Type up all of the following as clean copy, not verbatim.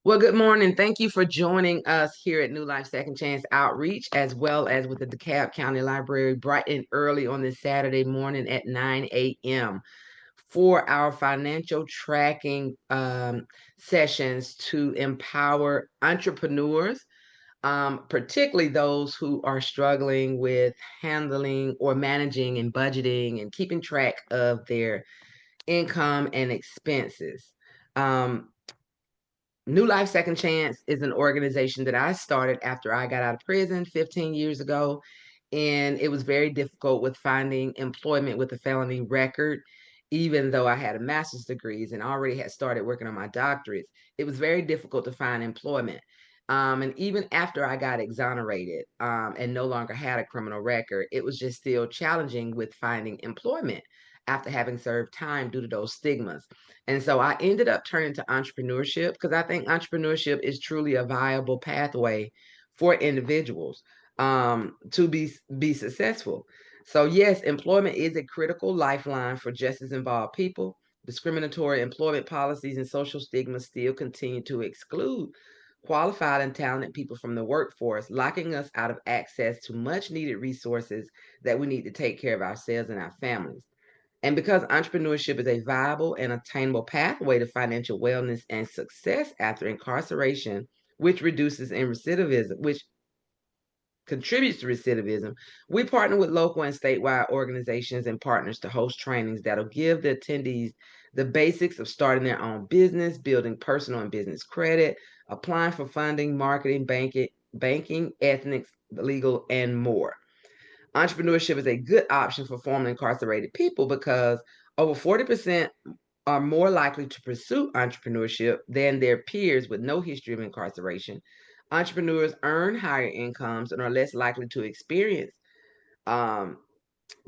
Well, good morning. Thank you for joining us here at New Life Second Chance Outreach, as well as with the DeKalb County Library, bright and early on this Saturday morning at 9 a.m. for our financial tracking sessions to empower entrepreneurs, particularly those who are struggling with handling or managing and budgeting and keeping track of their income and expenses. Um, New Life Second Chance is an organization that I started after I got out of prison 15 years ago. And it was very difficult with finding employment with a felony record, even though I had a master's degrees and already had started working on my doctorates. It was very difficult to find employment. And even after I got exonerated and no longer had a criminal record, it was just still challenging with finding employment after having served time due to those stigmas. And so I ended up turning to entrepreneurship because I think entrepreneurship is truly a viable pathway for individuals to be successful. So yes, employment is a critical lifeline for justice involved people. Discriminatory employment policies and social stigmas still continue to exclude qualified and talented people from the workforce, locking us out of access to much needed resources that we need to take care of ourselves and our families. And because entrepreneurship is a viable and attainable pathway to financial wellness and success after incarceration, which reduces in recidivism, which contributes to recidivism, we partner with local and statewide organizations and partners to host trainings that'll give the attendees the basics of starting their own business, building personal and business credit, applying for funding, marketing, banking, ethics, legal, and more. Entrepreneurship is a good option for formerly incarcerated people because over 40% are more likely to pursue entrepreneurship than their peers with no history of incarceration. Entrepreneurs earn higher incomes and are less likely to experience um,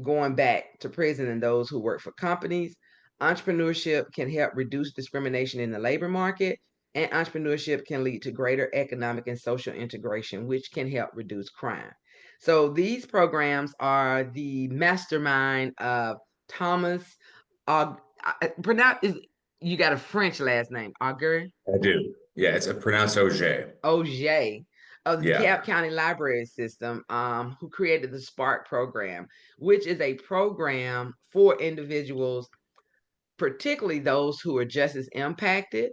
going back to prison than those who work for companies. Entrepreneurship can help reduce discrimination in the labor market, and entrepreneurship can lead to greater economic and social integration, which can help reduce crime. So these programs are the mastermind of Thomas. Pronounce is you got a French last name, Auger I do. Yeah, it's a pronounced OJ. Auger of the Yeah. DeKalb County Library System, who created the Spark program, which is a program for individuals, particularly those who are just as impacted,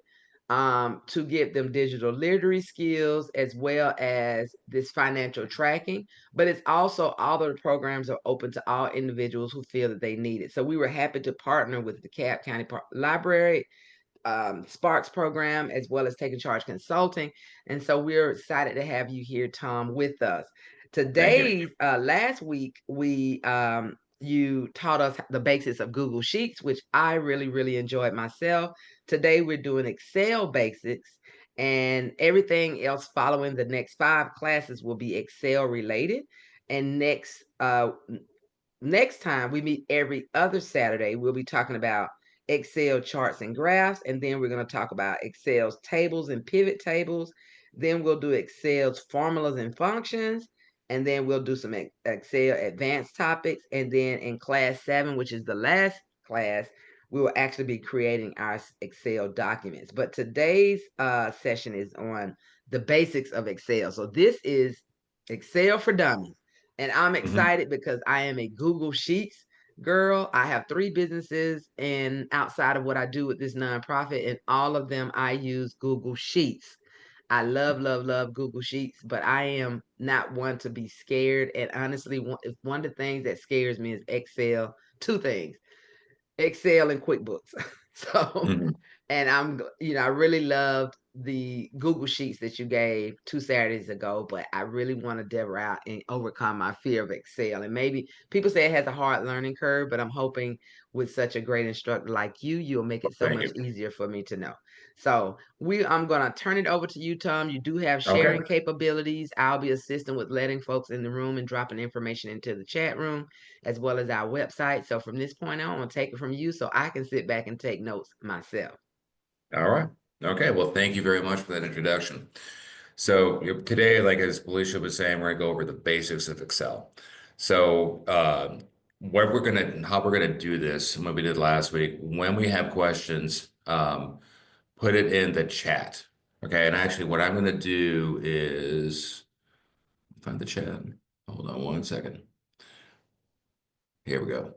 to give them digital literacy skills as well as this financial tracking. But it's also all of the programs are open to all individuals who feel that they need it. So we were happy to partner with the DeKalb County Library Sparks program, as well as Taking Charge Consulting. And so we're excited to have you here, Tom, with us. Thank you. Today, last week, you taught us the basics of Google Sheets, which I really, really enjoyed myself. Today, we're doing Excel basics, and everything else following the next 5 classes will be Excel related. And next time we meet every other Saturday, we'll be talking about Excel charts and graphs, and then we're going to talk about Excel's tables and pivot tables. Then we'll do Excel's formulas and functions, and then we'll do some Excel advanced topics. And then in class 7, which is the last class, we will actually be creating our Excel documents. But today's session is on the basics of Excel. So this is Excel for Dummies. And I'm Mhm. excited because I am a Google Sheets girl. I have 3 businesses, and outside of what I do with this nonprofit, and all of them, I use Google Sheets. I love, love, love Google Sheets, but I am not one to be scared. And honestly, one of the things that scares me is Excel. 2 things: Excel and QuickBooks. So, Mhm. and I really loved the Google Sheets that you gave 2 Saturdays ago, but I really want to delve out and overcome my fear of Excel. And maybe people say it has a hard learning curve, but I'm hoping with such a great instructor like you, you'll make it so Thank much you. easier for me to know. So I'm gonna turn it over to you, Tom. You do have sharing Okay. capabilities. I'll be assisting with letting folks in the room and dropping information into the chat room as well as our website. So from this point on, I'm gonna take it from you so I can sit back and take notes myself. All right. Okay. Well, thank you very much for that introduction. So today, like as Felicia was saying, we're going to go over the basics of Excel. So how we're gonna do this, and what we did last week, when we have questions, put it in the chat. Okay, and actually what I'm going to do is find the chat. Hold on one second. Here we go.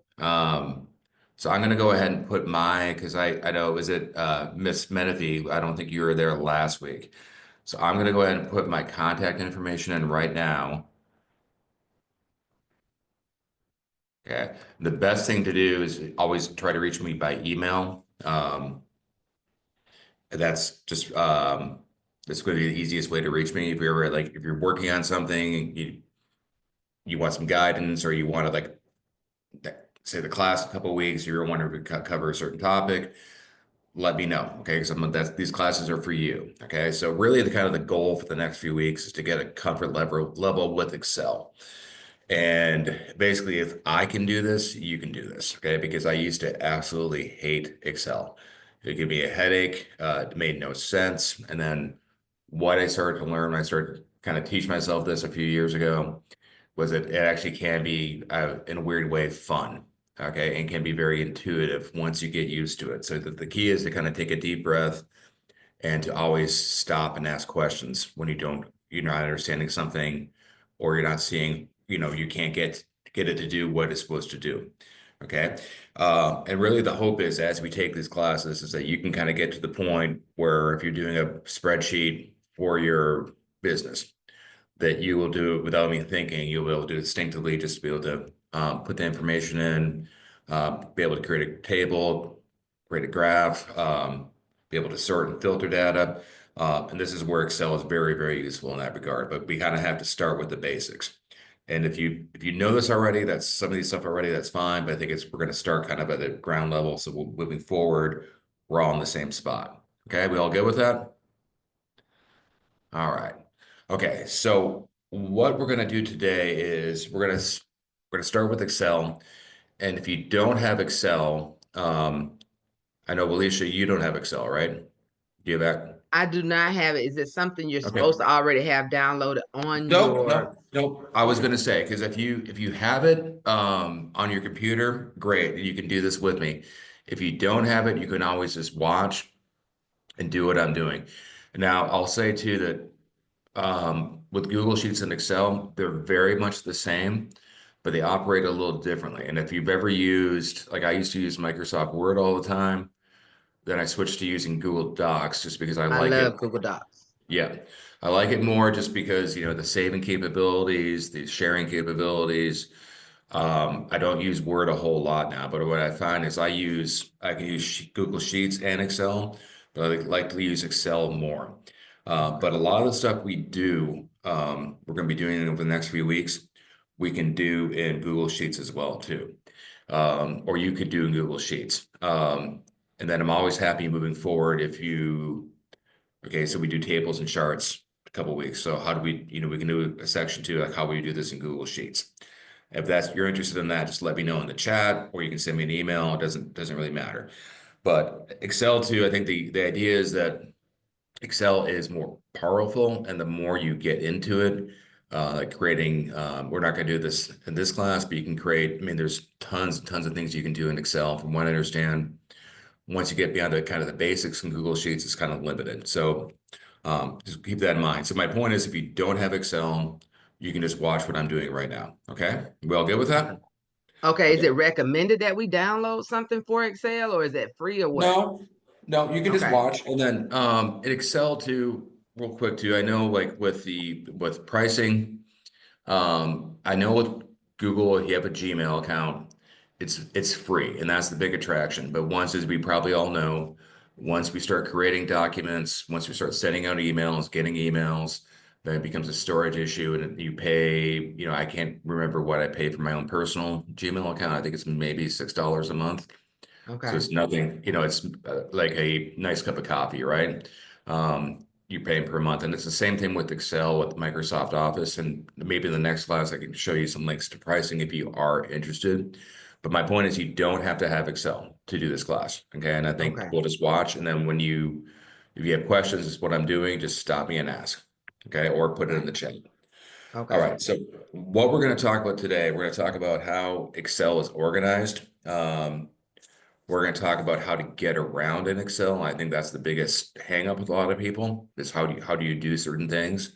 So I'm going to go ahead and put because I know, is it Miss Menifee? I don't think you were there last week. So I'm going to go ahead and put my contact information in right now. Okay. The best thing to do is always try to reach me by email. That's just that's going to be the easiest way to reach me. If you're if you're working on something, you want some guidance, or you want to say the class a couple of weeks, you're wanting to cover a certain topic, let me know. Okay, because these classes are for you. Okay, so really the kind of the goal for the next few weeks is to get a comfort level with Excel. And basically, if I can do this, you can do this, okay? Because I used to absolutely hate Excel. It gave me a headache. It made no sense. And then what I started to learn, I started to kind of teach myself this a few years ago, was that it actually can be, in a weird way, fun, okay? And can be very intuitive once you get used to it. So the key is to kind of take a deep breath and to always stop and ask questions when you're not understanding something, or you're not seeing, you can't get it to do what it's supposed to do. Okay. And really the hope is, as we take these classes, is that you can kind of get to the point where if you're doing a spreadsheet for your business, that you will do it without me thinking. You'll be able to do it instinctively, just to be able to put the information in, be able to create a table, create a graph, be able to sort and filter data. And this is where Excel is very, very useful in that regard. But we kind of have to start with the basics. And if you know this already, that's some of these stuff already, that's fine. But I think we're going to start kind of at the ground level. So moving forward, we're all in the same spot. Okay, we all good with that? All right. Okay, so what we're going to do today is we're going to start with Excel. And if you don't have Excel, I know, Alicia, you don't have Excel, right? Do you have that? I do not have it. Is it something you're Okay. supposed to already have downloaded on Nope, your? nope, nope. I was gonna say, because if you have it on your computer, great, you can do this with me. If you don't have it, you can always just watch and do what I'm doing. Now, I'll say too that with Google Sheets and Excel, they're very much the same, but they operate a little differently. And if you've ever used, like I used to use Microsoft Word all the time, then I switched to using Google Docs just because I I like love it. Google Docs. Yeah, I like it more just because, the saving capabilities, the sharing capabilities. I don't use Word a whole lot now, but what I find is I can use Google Sheets and Excel, but I like to use Excel more. Okay. But a lot of the stuff we do, we're going to be doing it over the next few weeks. We can do in Google Sheets as well too, or you could do in Google Sheets. And then I'm always happy moving forward if you. Okay, so we do tables and charts a couple of weeks. So how do we can do a section two, like how we do this in Google Sheets. If you're interested in that, just let me know in the chat, or you can send me an email. It doesn't really matter. But Excel too, I think the idea is that Excel is more powerful, and the more you get into it, like creating, we're not going to do this in this class, but you can create. I mean, there's tons and tons of things you can do in Excel. From what I understand, once you get beyond the kind of the basics in Google Sheets, it's kind of limited. So just keep that in mind. So my point is, if you don't have Excel, you can just watch what I'm doing right now. Okay, we all good with Okay. that? Okay. Is Okay. it recommended that we download something for Excel, or is it free, or what? No, no, you can just Okay. watch, and then in Excel too, real quick too. I know like with pricing. I know with Google, if you have a Gmail account, it's free, and that's the big attraction. But once, as we probably all know, once we start creating documents, once we start sending out emails, getting emails, then it becomes a storage issue, and you pay. I can't remember what I pay for my own personal Gmail account. I think it's maybe $6 a month. So Okay. it's nothing, it's like a nice cup of coffee, right? You're paying per month. And it's the same thing with Excel, with Microsoft Office. And maybe in the next class, I can show you some links to pricing if you are interested. But my point is, you don't have to have Excel to do this class. Okay. And I think Okay. we'll just watch. And then if you have questions, is what I'm doing, just stop me and ask. Okay. Or put it in Okay. the chat. All Okay. right. So what we're going to talk about today, we're going to talk about how Excel is organized. We're going to talk about how to get around in Excel. I think that's the biggest hang up with a lot of people is how do you do certain things.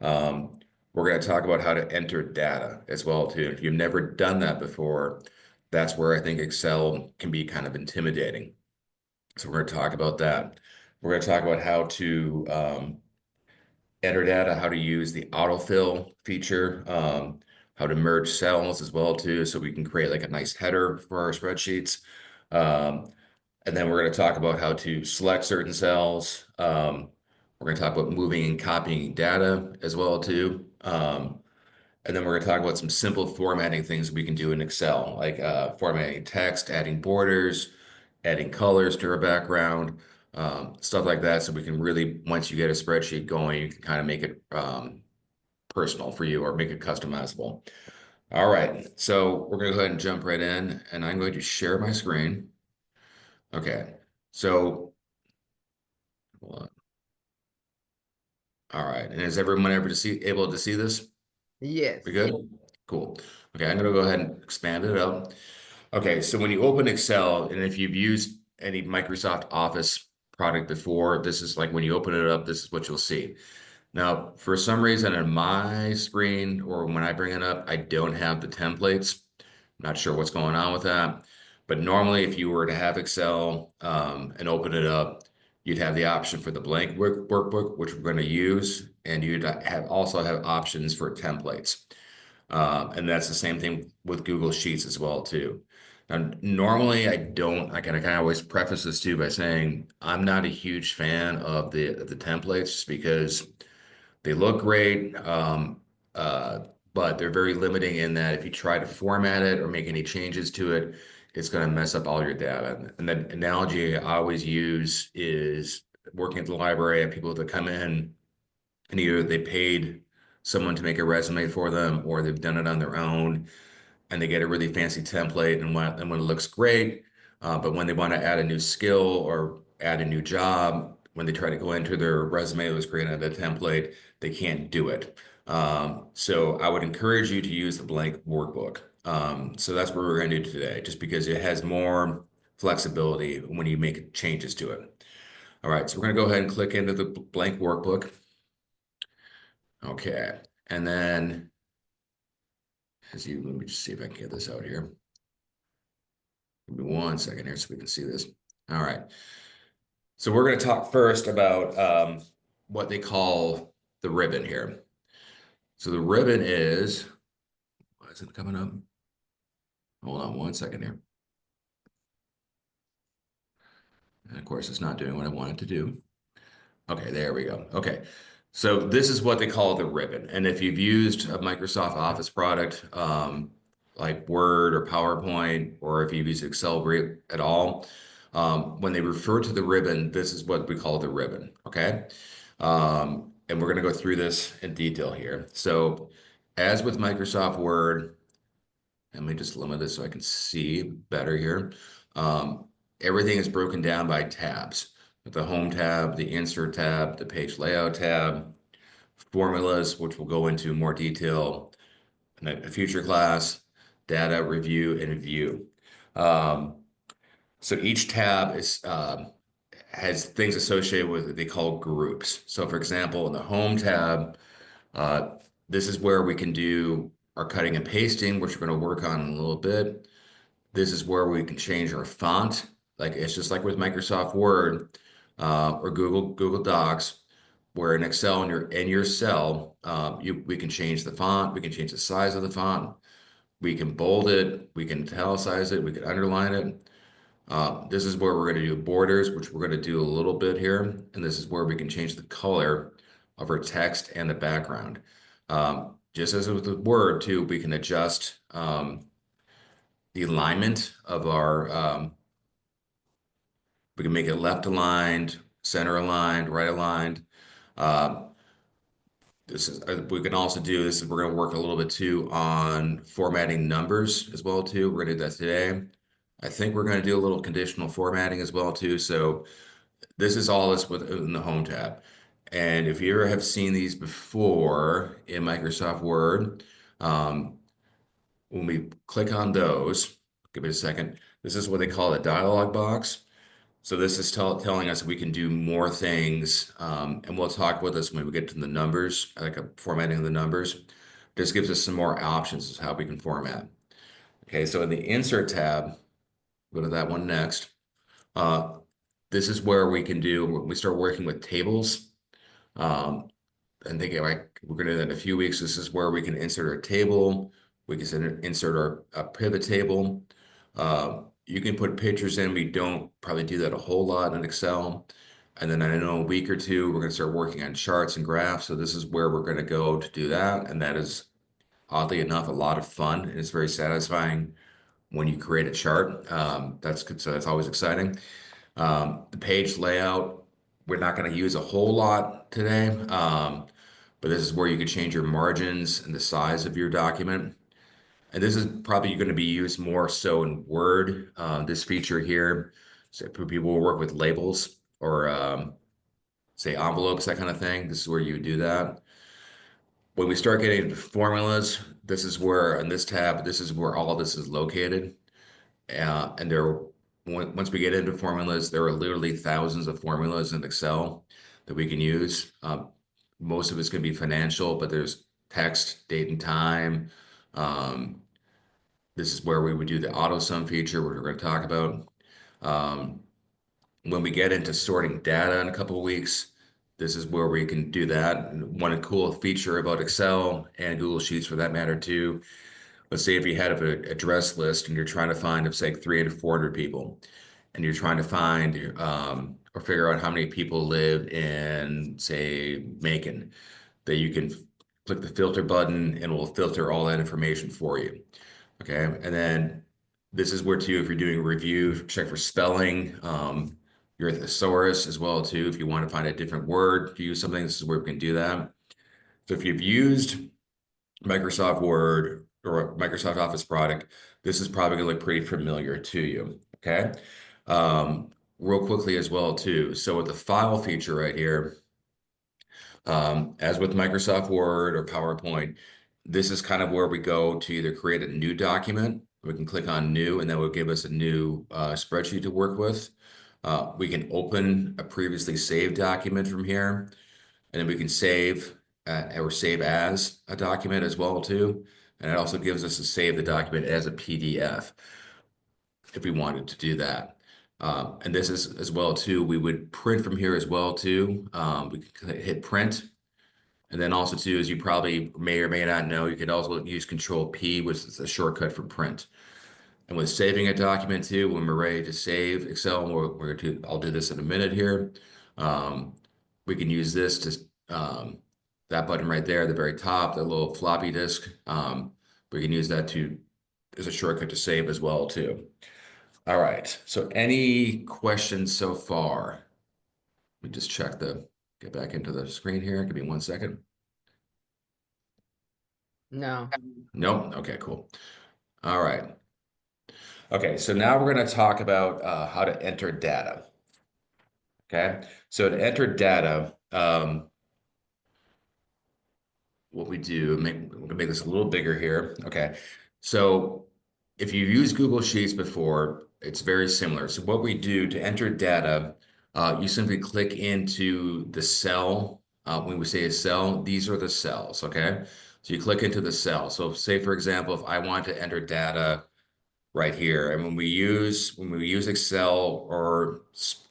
Um, we're going to talk about how to enter data as well too. If you've never done that before, that's where I think Excel can be kind of intimidating. So we're going to talk about that. We're going to talk about how to enter data, how to use the autofill feature, how to merge cells as well too, so we can create like a nice header for our spreadsheets. Um, and then we're going to talk about how to select certain cells. We're going to talk about moving and copying data as well too. And then we're going to talk about some simple formatting things we can do in Excel, like formatting text, adding borders, adding colors to our background, stuff like that. So we can really, once you get a spreadsheet going, you can kind of make it personal for you or make it customizable. All right, so we're going to go ahead and jump right in, and I'm going to share my screen. Okay, so hold on. All right, and is everyone able to see this? Yes. We good? Cool. Okay, I'm gonna go ahead and expand it out. Okay, so when you open Excel, and if you've used any Microsoft Office product before, this is like when you open it up, this is what you'll see. Now, for some reason on my screen or when I bring it up, I don't have the templates. Not sure what's going on with that. But normally, if you were to have Excel and open it up, you'd have the option for the blank workbook, which we're going to use, and you'd also have options for templates. And that's the same thing with Google Sheets as well too. Now, normally I kind of always preface this too by saying I'm not a huge fan of the templates just because they look great, uh, but they're very limiting in that if you try to format it or make any changes to it, it's going to mess up all your data. And the analogy I always use is working at the library. I have people that come in and either they paid someone to make a resume for them or they've done it on their own and they get a really fancy template and when it looks great, but when they want to add a new skill or add a new job, when they try to go into their resume that was created on the template, they can't do it. So I would encourage you to use the blank workbook. So that's what we're going to do today, just because it has more flexibility when you make changes to it. All right, so we're going to go ahead and click into the blank workbook. Okay, and then let me just see if I can get this out here. Give me 1 second here so we can see this. All right. So we're going to talk first about what they call the ribbon here. So the ribbon is, why is it coming up? Hold on 1 second here. And of course, it's not doing what I want it to do. Okay, there we go. Okay. So this is what they call the ribbon. And if you've used a Microsoft Office product, like Word or PowerPoint, or if you've used Excel at all, when they refer to the ribbon, this is what we call the ribbon, okay? And we're going to go through this in detail here. So as with Microsoft Word, let me just limit this so I can see better here. Everything is broken down by tabs. The Home tab, the Insert tab, the Page Layout tab, formulas, which we'll go into more detail in a future class, data, review, and view. So each tab has things associated with it they call groups. So for example, in the Home tab, uh, this is where we can do our cutting and pasting, which we're going to work on in a little bit. This is where we can change our font. Like it's just like with Microsoft Word or Google Docs, where in Excel in your cell, we can change the font, we can change the size of the font, we can bold it, we can italicize it, we can underline it. This is where we're going to do borders, which we're going to do a little bit here, and this is where we can change the color of our text and the background. Just as with the Word too, we can adjust the alignment of we can make it left aligned, center aligned, right aligned. Um, we can also do this. We're going to work a little bit too on formatting numbers as well too. We're going to do that today. I think we're going to do a little conditional formatting as well too. So this is all this within the Home tab. And if you ever have seen these before in Microsoft Word, when we click on those, give it a second. This is what they call a dialog box. So this is telling us we can do more things, and we'll talk with this when we get to the numbers, like a formatting of the numbers. This gives us some more options as how we can format. Okay, so in the insert tab, go to that one next. This is where we can do, we start working with tables. And thinking like we're going to do that in a few weeks. This is where we can insert our table. We can insert our pivot table. You can put pictures in. We don't probably do that a whole lot in Excel. And then I know a week or two, we're going to start working on charts and graphs. So this is where we're going to go to do that. And that is oddly enough, a lot of fun. And it's very satisfying when you create a chart. That's good. So that's always exciting. The page layout, we're not going to use a whole lot today. But this is where you can change your margins and the size of your document. And this is probably going to be used more so in Word, this feature here. So people will work with labels or say envelopes, that kind of thing. This is where you would do that. When we start getting into formulas, this is where, in this tab, this is where all this is located. And once we get into formulas, there are literally thousands of formulas in Excel that we can use. Most of it's going to be financial, but there's text, date, and time. This is where we would do the auto sum feature, which we're going to talk about. When we get into sorting data in a couple of weeks, this is where we can do that. And one cool feature about Excel and Google Sheets for that matter too. Let's say if you had an address list and you're trying to find, say, 300 to 400 people, and you're trying to find or figure out how many people live in, say, Macon, that you can click the filter button and it will filter all that information for you. Okay, and then this is where too, if you're doing a review, check for spelling, your thesaurus as well too. If you want to find a different word to use something, this is where we can do that. So if you've used Microsoft Word or a Microsoft Office product, this is probably going to look pretty familiar to you. Okay. Real quickly as well too. So with the file feature right here, as with Microsoft Word or PowerPoint, this is kind of where we go to either create a new document. We can click on new and that will give us a new spreadsheet to work with. We can open a previously saved document from here, and then we can save or save as a document as well too. And it also gives us to save the document as a PDF if we wanted to do that. And this is as well too, we would print from here as well too. We can hit print. And then also too, as you probably may or may not know, you could also use Control P, which is a shortcut for print. And with saving a document too, when we're ready to save Excel, I'll do this in a minute here. We can use this to that button right there at the very top, that little floppy disk. We can use that as a shortcut to save as well too. All right. So any questions so far? Let me just get back into the screen here. Give me 1 second. No. Nope. Okay, cool. All right. Okay, so now we're going to talk about how to enter data. Okay, so to enter data, what we do, we're going to make this a little bigger here. Okay, so if you've used Google Sheets before, it's very similar. So what we do to enter data, you simply click into the cell. When we say a cell, these are the cells, okay? So you click into the cell. So say, for example, if I want to enter data right here, and when we use Excel or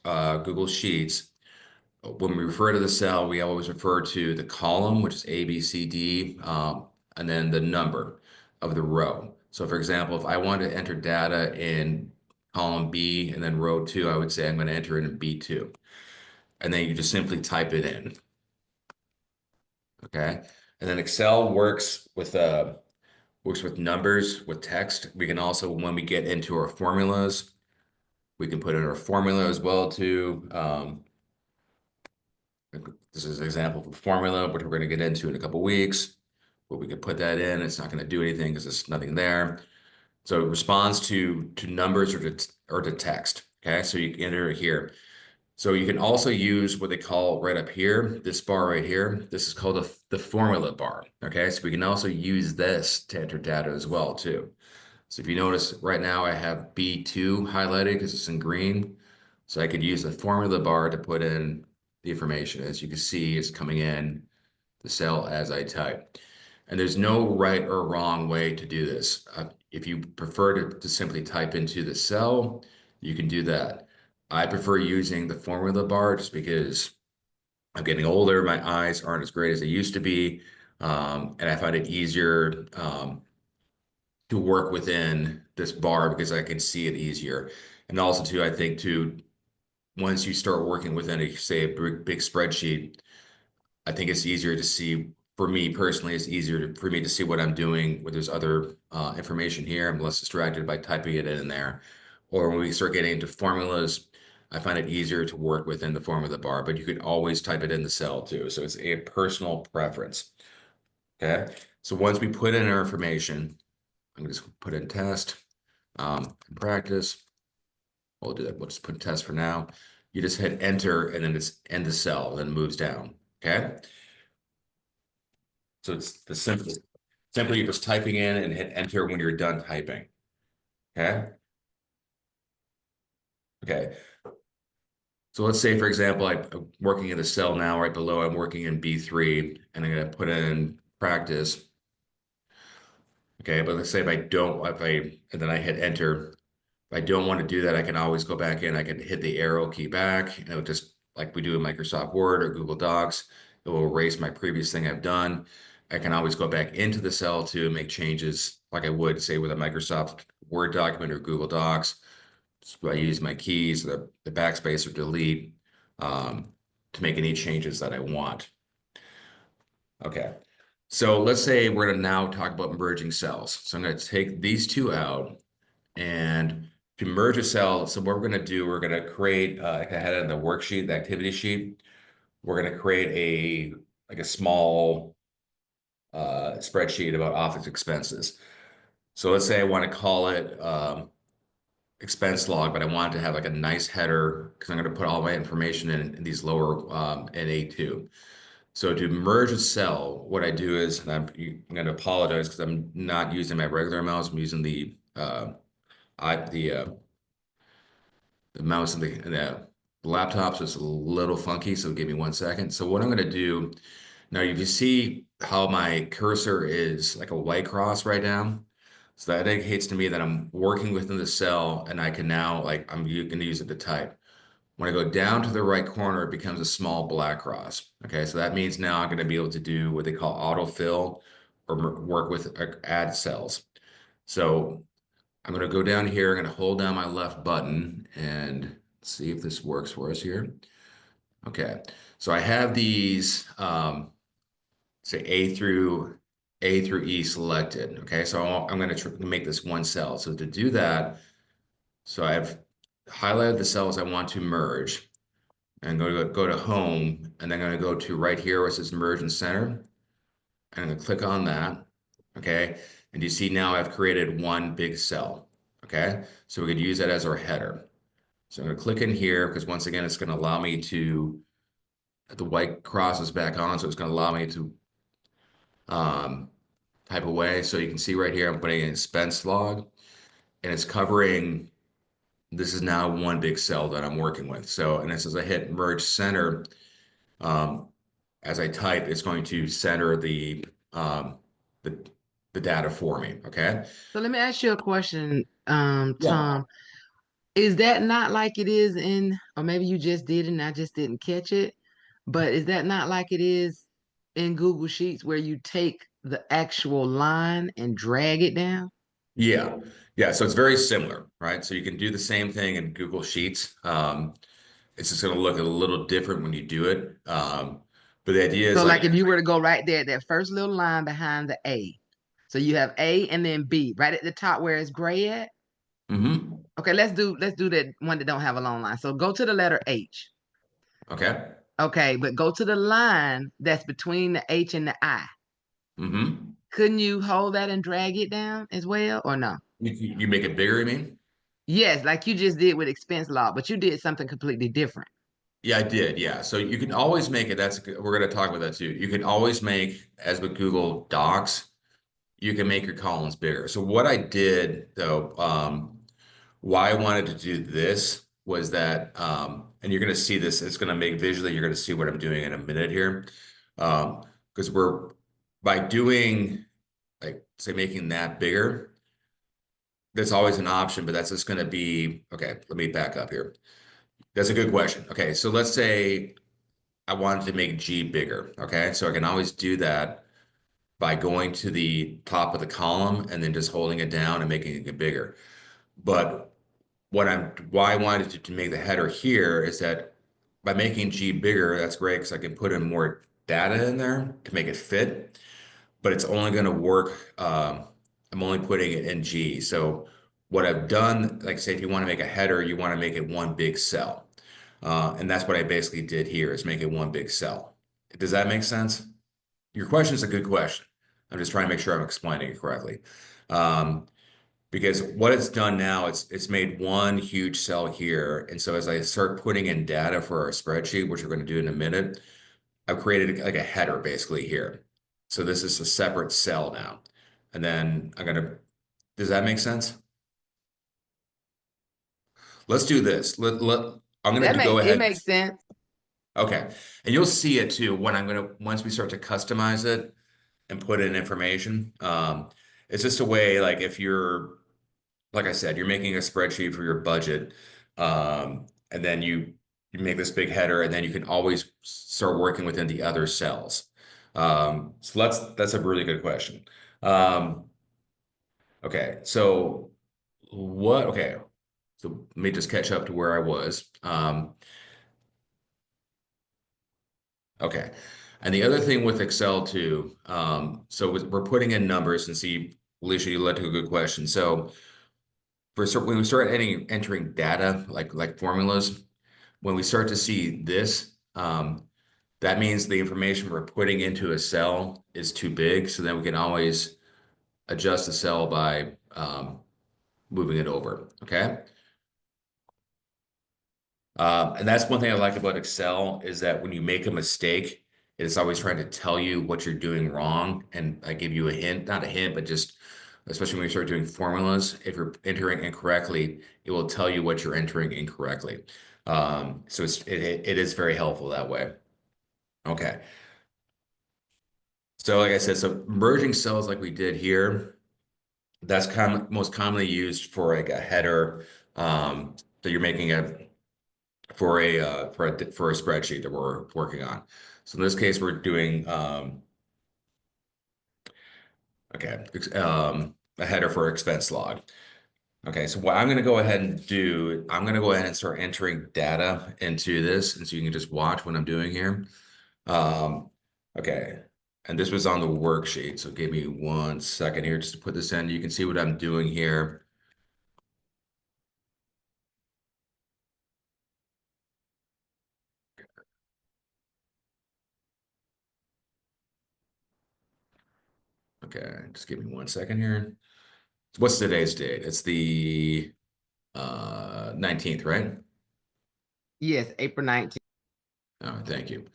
Google Sheets, when we refer to the cell, we always refer to the column, which is A, B, C, D, and then the number of the row. So for example, if I want to enter data in column B and then row 2, I would say I'm going to enter it in B2. And then you just simply type it in. Okay. And then Excel works with numbers, with text. We can also, when we get into our formulas, we can put in our formula as well too. This is an example of a formula, which we're going to get into in a couple weeks. But we could put that in. It's not going to do anything because there's nothing there. So it responds to numbers or to text. Okay, so you can enter it here. So you can also use what they call right up here, this bar right here. This is called the formula bar. Okay, so we can also use this to enter data as well too. So if you notice right now I have B2 highlighted because it's in green. So I could use the formula bar to put in the information. As you can see, it's coming in the cell as I type. And there's no right or wrong way to do this. If you prefer to simply type into the cell, you can do that. I prefer using the formula bar just because I'm getting older. My eyes aren't as great as they used to be. And I find it easier to work within this bar because I can see it easier. And also too, I think too, once you start working within a, say, a big spreadsheet, I think it's easier to see, for me personally, it's easier for me to see what I'm doing when there's other information here. I'm less distracted by typing it in there. Or when we start getting into formulas, I find it easier to work within the formula bar, but you can always type it in the cell too. So it's a personal preference. Okay. So once we put in our information, I'm going to just put in test, practice. We'll do that. We'll just put test for now. You just hit enter and then it's end the cell, then it moves down. Okay. So it's the simply you're just typing in and hit enter when you're done typing. Okay. Okay. So let's say, for example, I'm working in the cell now, right below, I'm working in B3 and I'm going to put in practice. Okay. But let's say and then I hit enter. If I don't want to do that, I can always go back in. I can hit the arrow key back and it'll just like we do in Microsoft Word or Google Docs, it will erase my previous thing I've done. I can always go back into the cell to make changes like I would say with a Microsoft Word document or Google Docs. So I use my keys, the backspace or delete to make any changes that I want. Okay. So let's say we're going to now talk about merging cells. So I'm going to take these two out. And to merge a cell, so what we're going to do, we're going to create, like I had in the worksheet, the activity sheet, we're going to create a small spreadsheet about office expenses. So let's say I want to call it expense log, but I want it to have like a nice header because I'm going to put all my information in these lower in A2. So to merge a cell, what I do is, and I'm going to apologize because I'm not using my regular mouse, I'm using the mouse in the laptop, so it's a little funky, so give me 1 second. So what I'm going to do now, if you see how my cursor is like a white cross right now, so that indicates to me that I'm working within the cell and I can now, like, I'm going to use it to type. When I go down to the right corner, it becomes a small black cross. Okay, so that means now I'm going to be able to do what they call autofill or work with add cells. So I'm going to go down here. I'm going to hold down my left button and see if this works for us here. Okay, so I have these, say A through E selected. Okay, so I'm going to make this one cell. So to do that, so I've highlighted the cells I want to merge. I'm going to go to home, and then I'm going to go to right here where it says merge and center. And I'm going to click on that. Okay, and you see now I've created one big cell. Okay, so we could use that as our header. So I'm going to click in here because once again, it's going to allow me to, the white cross is back on, so it's going to allow me to type away. So you can see right here, I'm putting in expense log and it's covering, this is now one big cell that I'm working with. So, and as I hit merge center, as I type, it's going to center the, the data for me. Okay. So let me ask you a question, Yeah. Tom. Is that not like it is in, or maybe you just did and I just didn't catch it, but is that not like it is in Google Sheets where you take the actual line and drag it down? Yeah. Yeah. So it's very similar, right? So you can do the same thing in Google Sheets. It's just going to look a little different when you do it. But the idea is So like, like if you were to go right there, that first little line behind the A. So you have A and then B, right at the top where it's gray at. mm-hmm. Okay, let's do that one that don't have a long line. So go to the letter H. Okay. Okay, but go to the line that's between the H and the I. Mm-hmm. Couldn't you hold that and drag it down as well, or no? You make it bigger, you mean? Yes, like you just did with expense law, but you did something completely different. Yeah, I did. Yeah. So you can always make it. We're going to talk about that too. You can always make, as with Google Docs, you can make your columns bigger. So what I did though, why I wanted to do this was that, and you're going to see this, it's going to make visually, you're going to see what I'm doing in a minute here. Because by doing, like, say, making that bigger, that's always an option, but that's just going to be, okay, let me back up here. That's a good question. Okay, so let's say I wanted to make G bigger. Okay, so I can always do that by going to the top of the column and then just holding it down and making it bigger. But why I wanted to make the header here is that by making G bigger, that's great because I can put in more data in there to make it fit, but it's only going to work. I'm only putting it in G. So what I've done, like say, if you want to make a header, you want to make it one big cell. And that's what I basically did here is make it one big cell. Does that make sense? Your question is a good question. I'm just trying to make sure I'm explaining it correctly. Um, because what it's done now, it's made one huge cell here. And so as I start putting in data for our spreadsheet, which we're going to do in a minute, I've created like a header basically here. So this is a separate cell now. And then does that make sense? Let's do this. I'm going to go It ahead. makes sense. Okay. And you'll see it too when once we start to customize it and put in information. It's just a way, like if you're, like I said, you're making a spreadsheet for your budget, and then you make this big header, and then you can always start working within the other cells. So that's a really good question. Um, okay, so okay, so let me just catch up to where I was. Okay, and the other thing with Excel too, so we're putting in numbers and see, Alicia, you led to a good question. So when we start entering data like formulas, when we start to see this, that means the information we're putting into a cell is too big. So then we can always adjust the cell by moving it over. Okay. And that's one thing I like about Excel is that when you make a mistake, it's always trying to tell you what you're doing wrong. And I give you a hint, not a hint, but just especially when you start doing formulas, if you're entering incorrectly, it will tell you what you're entering incorrectly. So it is very helpful that way. Okay. So like I said, so merging cells like we did here, that's most commonly used for like a header that you're making for a spreadsheet that we're working on. So in this case, we're doing a header for expense log. Okay, so what I'm going to go ahead and do, I'm going to go ahead and start entering data into this, and so you can just watch what I'm doing here. Okay, and this was on the worksheet, so give me 1 second here just to put this in. You can see what I'm doing here. Okay, just give me 1 second here. What's today's date? It's the 19th, right? Yes, April 19th. Oh, thank you.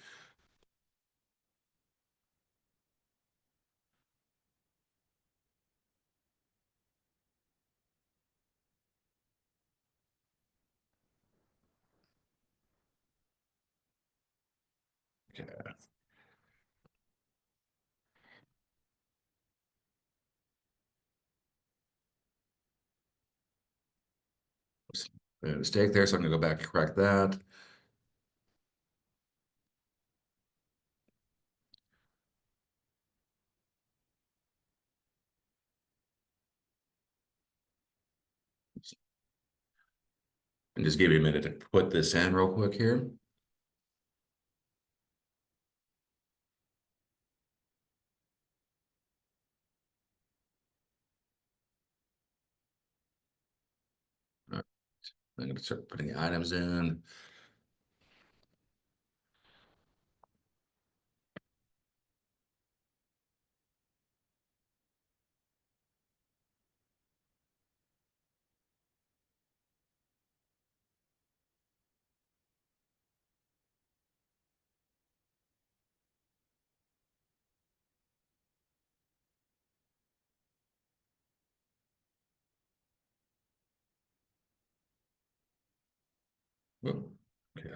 Okay. Made a mistake there, so I'm gonna go back and correct that. And just give you a minute to put this in real quick here. All right. I'm gonna start putting the items in. Whoop. Okay.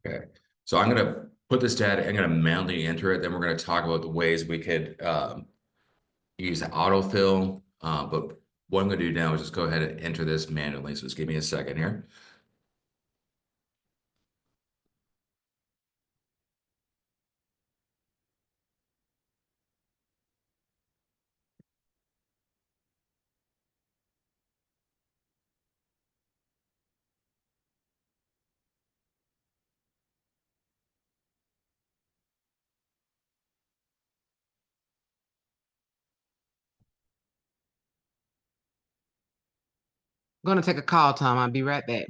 Okay. So I'm going to put this data, I'm going to manually enter it. Then we're going to talk about the ways we could use autofill. But what I'm going to do now is just go ahead and enter this manually. So just give me a second here. I'm gonna take a call, Tom. I'll be right back.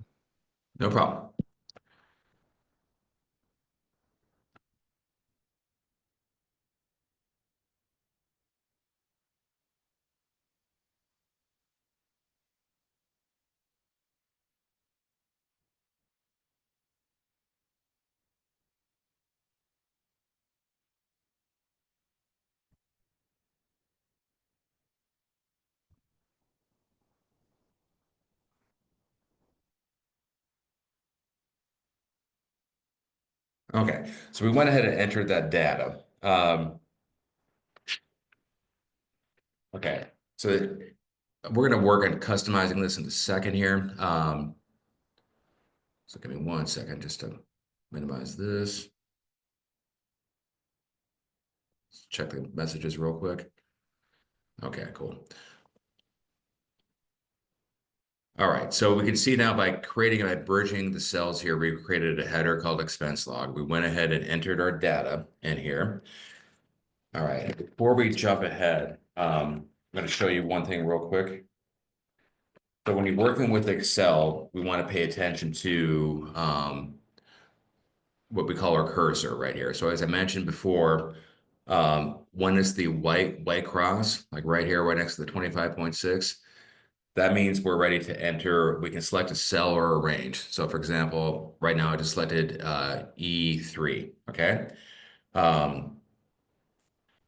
No problem. Okay. So we went ahead and entered that data. Okay. So we're going to work on customizing this in a second here. So give me 1 second just to minimize this. Let's check the messages real quick. Okay, cool. All right, so we can see now by by bridging the cells here, we created a header called expense log. We went ahead and entered our data in here. All right, before we jump ahead, I'm going to show you one thing real quick. So when you're working with Excel, we want to pay attention to what we call our cursor right here. So as I mentioned before, one is the white cross, like right here, right next to the 25.6. That means we're ready to enter. We can select a cell or a range. So for example, right now I just selected E3, okay? Um,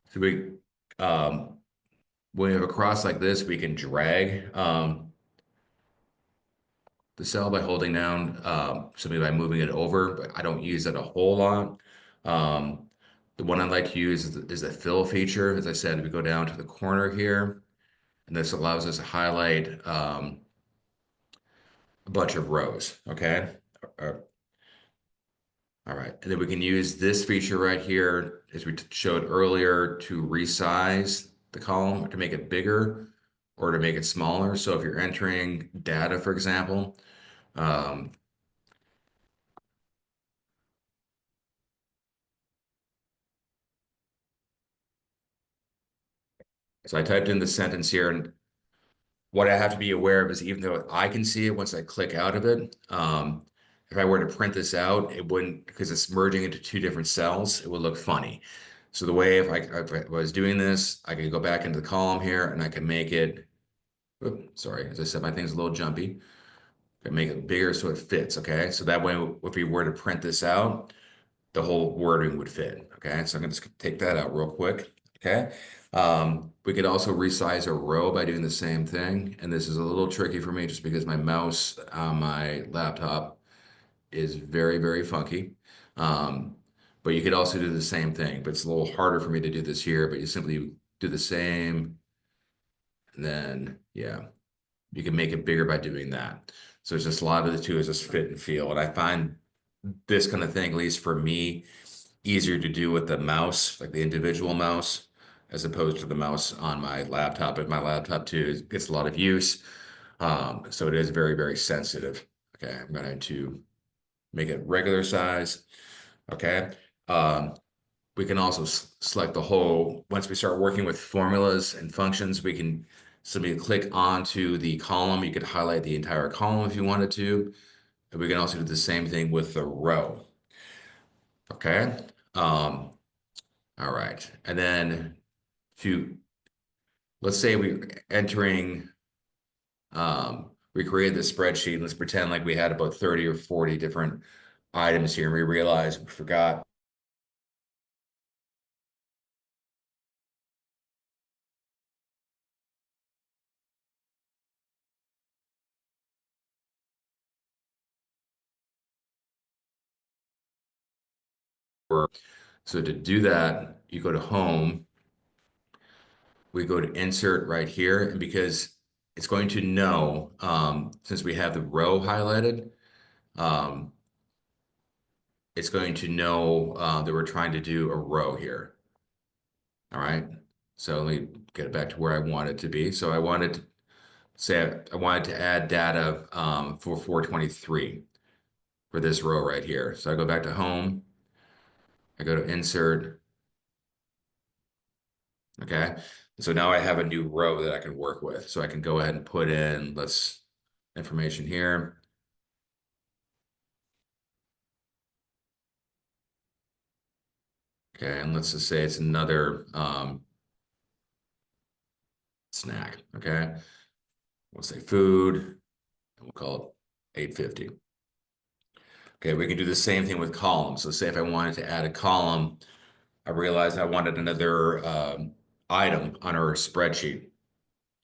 so when we have a cross like this, we can drag the cell by holding down, simply by moving it over, but I don't use it a whole lot. The one I like to use is the fill feature. As I said, we go down to the corner here, and this allows us to highlight a bunch of rows, okay? Uh, All right, and then we can use this feature right here, as we showed earlier, to resize the column to make it bigger or to make it smaller. So if you're entering data, for example, um, so I typed in the sentence here, and what I have to be aware of is even though I can see it once I click out of it, if I were to print this out, it wouldn't, because it's merging into two different cells, it would look funny. So the way if I was doing this, I could go back into the column here and I can make it, oops, sorry, as I said, my thing's a little jumpy. I make it bigger so it fits, okay? So that way, if we were to print this out, the whole wording would fit, okay? So I'm gonna just take that out real quick, okay? We could also resize a row by doing the same thing. And this is a little tricky for me just because my mouse on my laptop is very, very funky. Um, but you could also do the same thing, but it's a little harder for me to do this here, but you simply do the same. And then, yeah, you can make it bigger by doing that. So it's just a lot of the two is just fit and feel. And I find this kind of thing, at least for me, easier to do with the mouse, like the individual mouse, as opposed to the mouse on my laptop. But my laptop too gets a lot of use. So it is very, very sensitive. Okay, I'm going to make it regular size. Okay. Um, we can also select the whole, once we start working with formulas and functions, we can simply click onto the column. You could highlight the entire column if you wanted to. And we can also do the same thing with the row. Okay. All right. And then to, let's say we're entering, we created this spreadsheet. Let's pretend like we had about 30 or 40 different items here. And we realized we forgot So to do that, you go to home, we go to insert right here, and because it's going to know, since we have the row highlighted, um, it's going to know that we're trying to do a row here. All right. So let me get it back to where I want it to be. So I wanted to say I wanted to add data for 423 for this row right here. So I go back to home, I go to insert. Okay. So now I have a new row that I can work with. So I can go ahead and put in information here. Okay, and let's just say it's another snack. Okay, we'll say food, and we'll call it 850. Okay, we can do the same thing with columns. So say if I wanted to add a column, I realized I wanted another item on our spreadsheet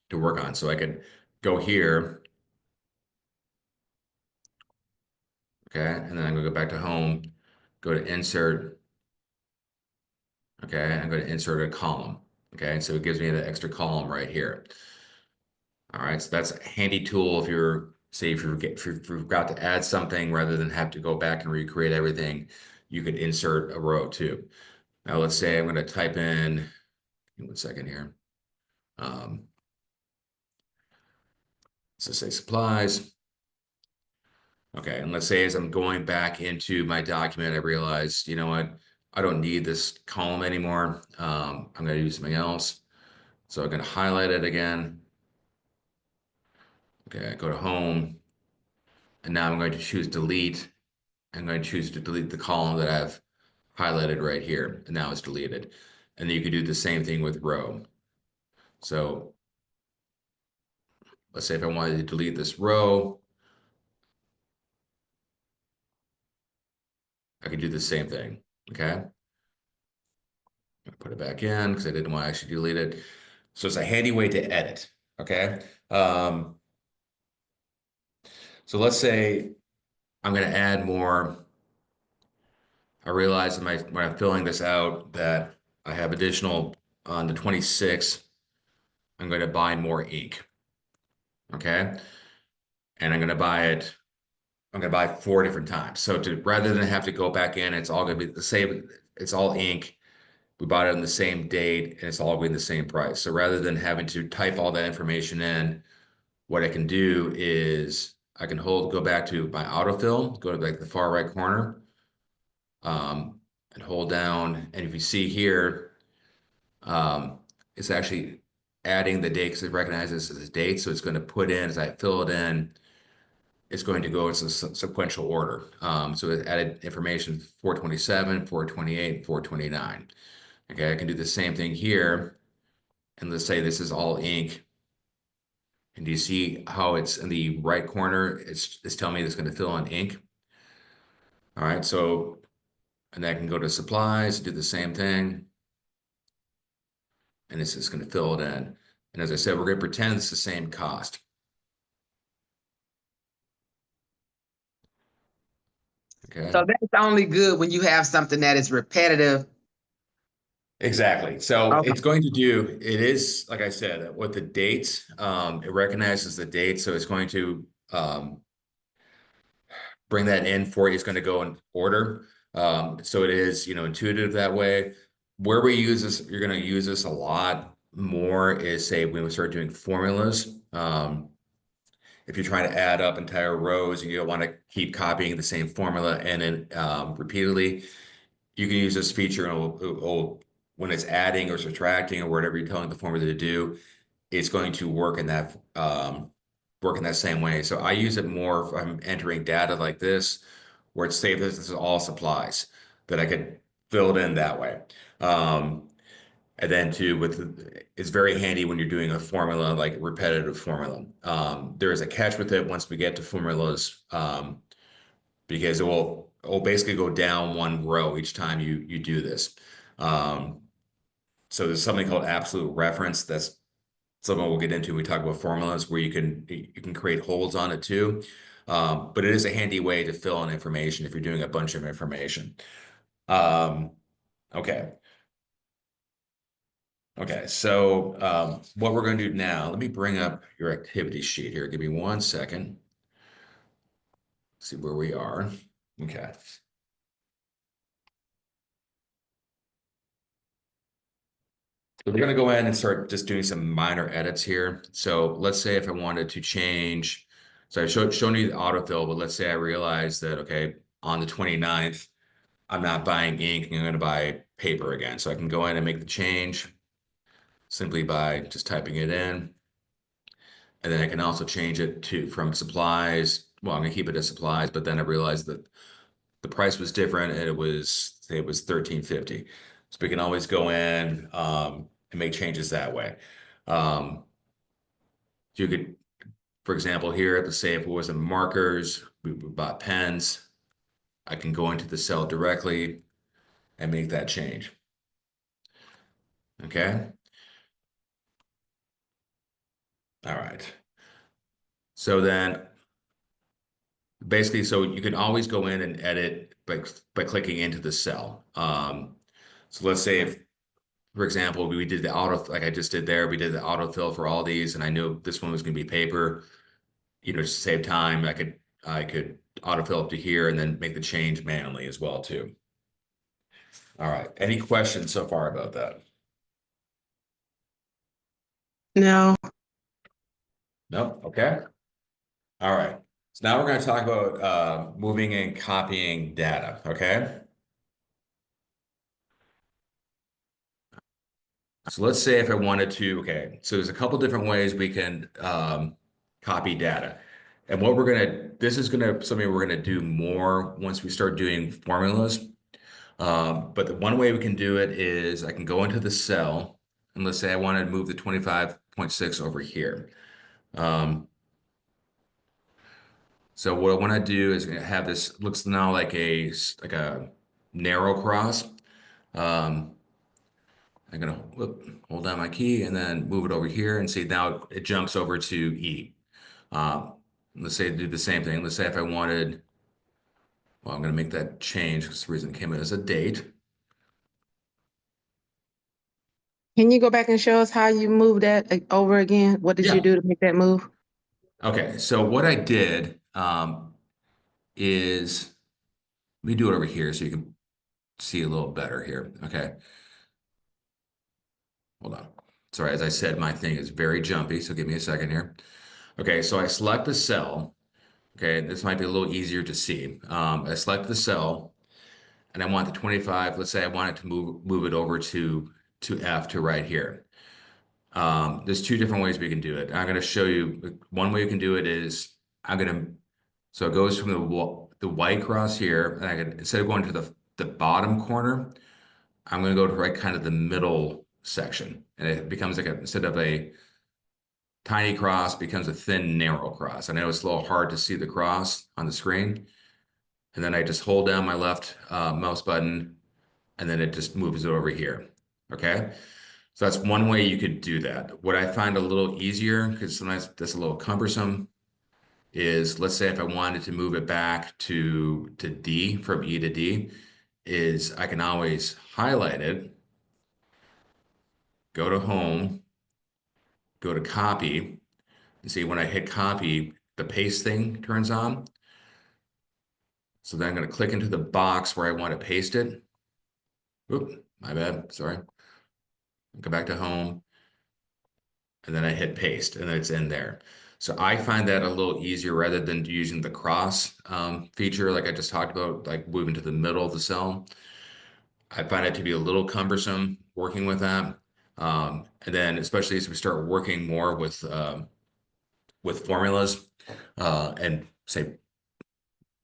to work on. So I could go here, okay, and then I'm gonna go back to home, go to insert, okay, I'm going to insert a column, okay, so it gives me the extra column right here. All right, so that's a handy tool if you're, say, if you forgot to add something rather than have to go back and recreate everything, you could insert a row too. Now let's say I'm going to type in 1 second here. Let's say supplies. Okay, and let's say as I'm going back into my document, I realize, you know what, I don't need this column anymore. I'm going to do something else. So I'm going to highlight it again. Okay, go to home. And now I'm going to choose delete. I'm going to choose to delete the column that I've highlighted right here. And now it's deleted. And then you could do the same thing with row. So let's say if I wanted to delete this row, I could do the same thing. Okay. Put it back in because I didn't want to actually delete it. So it's a handy way to edit. Okay. So let's say I'm going to add more. I realized when I'm filling this out that I have additional on the 26th, I'm going to buy more ink. Okay. And I'm going to buy 4 different times. So rather than have to go back in, it's all going to be the same. It's all ink. We bought it on the same date and it's all going to be the same price. So rather than having to type all that information in, what I can do is I can go back to my autofill, go to like the far right corner, and hold down. And if you see here, it's actually adding the date because it recognizes this as a date. So it's going to put in, as I fill it in, it's going to go in sequential order. So it added information 427, 428, 429. Okay, I can do the same thing here. And let's say this is all ink. And do you see how it's in the right corner? It's telling me it's going to fill in ink. All right, so, and I can go to supplies, do the same thing. And it's just going to fill it in. And as I said, we're going to pretend it's the same cost. Okay. So that's only good when you have something that is repetitive. Exactly. So Okay. it's going to do, it is, like I said, with the dates, it recognizes the date. So it's going to bring that in for you. It's going to go in order. So it is, intuitive that way. Where we use this, you're going to use this a lot more is say when we start doing formulas. If you're trying to add up entire rows and you don't want to keep copying the same formula and then repeatedly, you can use this feature and when it's adding or subtracting or whatever you're telling the formula to do, it's going to work in that same way. So I use it more if I'm entering data like this, where it's say this is all supplies that I could fill it in that way. And then too, it's very handy when you're doing a formula, like repetitive formula. There is a catch with it once we get to formulas, because it will basically go down one row each time you do this. So there's something called absolute reference. That's something we'll get into when we talk about formulas, where you can create holds on it too. But it is a handy way to fill in information if you're doing a bunch of information. Okay. Okay, so what we're going to do now, let me bring up your activity sheet here. Give me 1 second. See where we are. Okay. So we're going to go ahead and start just doing some minor edits here. So let's say if I wanted to change, so I've shown you the autofill, but let's say I realize that, okay, on the 29th, I'm not buying ink and I'm going to buy paper again. So I can go in and make the change simply by just typing it in. And then I can also change it to from supplies. Well, I'm gonna keep it as supplies, but then I realized that the price was different and it was, say it was 13.50. So we can always go in and make changes that way. Um, you could, for example, here, let's say if it wasn't markers, we bought pens, I can go into the cell directly and make that change. Okay. All right. So then basically, so you can always go in and edit by clicking into the cell. So let's say if, for example, we did the auto, like I just did there, we did the autofill for all these, and I knew this one was going to be paper. Just to save time, I could autofill up to here and then make the change manually as well too. All right. Any questions so far about that? No. No? Okay. All right. So now we're going to talk about moving and copying data. Okay. So let's say if I wanted to, okay, so there's a couple different ways we can copy data. And what this is something we're gonna do more once we start doing formulas. But the one way we can do it is I can go into the cell and let's say I wanted to move the 25.6 over here. So what I want to do is have this looks now like a narrow cross. I'm gonna hold down my key and then move it over here and see now it jumps over to E. Let's say do the same thing. Let's say if I wanted, well, I'm gonna make that change because the reason it came in as a date. Can you go back and show us how you moved that over again? What did you Yeah. do to make that move? Okay. So what I did is let me do it over here so you can see a little better here. Okay. Hold on. Sorry, as I said, my thing is very jumpy, so give me a second here. Okay, so I select the cell. Okay, this might be a little easier to see. I select the cell and I want the 25, let's say I want it to move it over to F to right here. There's two different ways we can do it. I'm going to show you one way you can do it is so it goes from the white cross here, and I can, instead of going to the bottom corner, I'm going to go to right kind of the middle section, and it becomes like instead of a tiny cross, becomes a thin, narrow cross. I know it's a little hard to see the cross on the screen, and then I just hold down my left mouse button, and then it just moves it over here. Okay. So that's one way you could do that. What I find a little easier, because sometimes that's a little cumbersome, is let's say if I wanted to move it back to D from E to D, is I can always highlight it, go to home, go to copy, and see when I hit copy, the paste thing turns on. So then I'm going to click into the box where I want to paste it. Oop, my bad, sorry. Go back to home, and then I hit paste, and then it's in there. So I find that a little easier rather than using the cross feature like I just talked about, like moving to the middle of the cell. I find it to be a little cumbersome working with that. And then especially as we start working more with formulas and say